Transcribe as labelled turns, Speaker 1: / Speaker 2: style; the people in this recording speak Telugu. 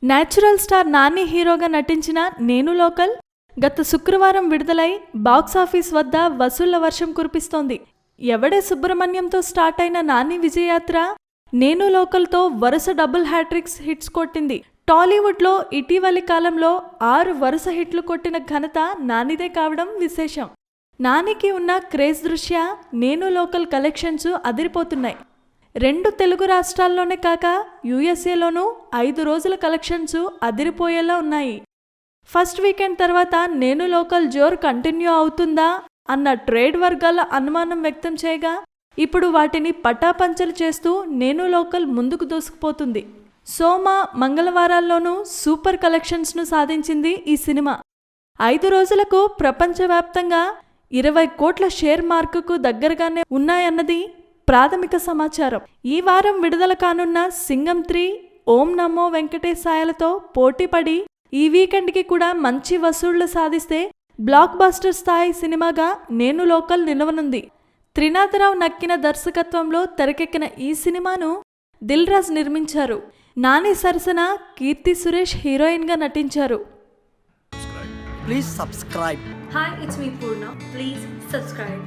Speaker 1: నేచురల్ స్టార్ నాని హీరోగా నటించిన నేను లోకల్ గత శుక్రవారం విడుదలై బాక్సాఫీస్ వద్ద వసూళ్ల వర్షం కురిపిస్తోంది. ఎవడే సుబ్రహ్మణ్యంతో స్టార్ట్ అయిన నాని విజయయాత్ర నేను లోకల్తో వరుస డబుల్ హ్యాట్రిక్స్ హిట్స్ కొట్టింది. టాలీవుడ్లో ఇటీవలి కాలంలో 6 వరుస హిట్లు కొట్టిన ఘనత నానిదే కావడం విశేషం. నానికి ఉన్న క్రేజ్ దృష్ట్యా నేను లోకల్ కలెక్షన్స్ అదిరిపోతున్నాయి. 2 తెలుగు రాష్ట్రాల్లోనే కాక యూఎస్ఏలోనూ 5 రోజుల కలెక్షన్స్ అదిరిపోయేలా ఉన్నాయి. ఫస్ట్ వీకెండ్ తర్వాత నేను లోకల్ జోర్ కంటిన్యూ అవుతుందా అన్న ట్రేడ్ వర్గాల అనుమానం వ్యక్తం చేయగా ఇప్పుడు వాటిని పటాపంచలు చేస్తూ నేను లోకల్ ముందుకు దూసుకుపోతుంది. సోమ, మంగళవారాల్లోనూ సూపర్ కలెక్షన్స్ను సాధించింది ఈ సినిమా. 5 రోజులకు ప్రపంచవ్యాప్తంగా 20 కోట్ల షేర్ మార్కుకు దగ్గరగానే ఉన్నాయన్నది ప్రాథమిక సమాచారం. ఈ వారం విడుదల కానున్న సింగం 3, ఓం నమో వెంకటేశాయలతో పోటీపడి ఈ వీకెండ్కి కూడా మంచి వసూళ్లు సాధిస్తే బ్లాక్ బస్టర్ స్థాయి సినిమాగా నేను లోకల్ నిలవనుంది. త్రినాథరావు నక్కిన దర్శకత్వంలో తెరకెక్కిన ఈ సినిమాను దిల్ రాజు నిర్మించారు. నాని సరసన కీర్తి సురేష్ హీరోయిన్గా నటించారు.
Speaker 2: Please subscribe.
Speaker 3: Hi, it's me Purna. Please subscribe.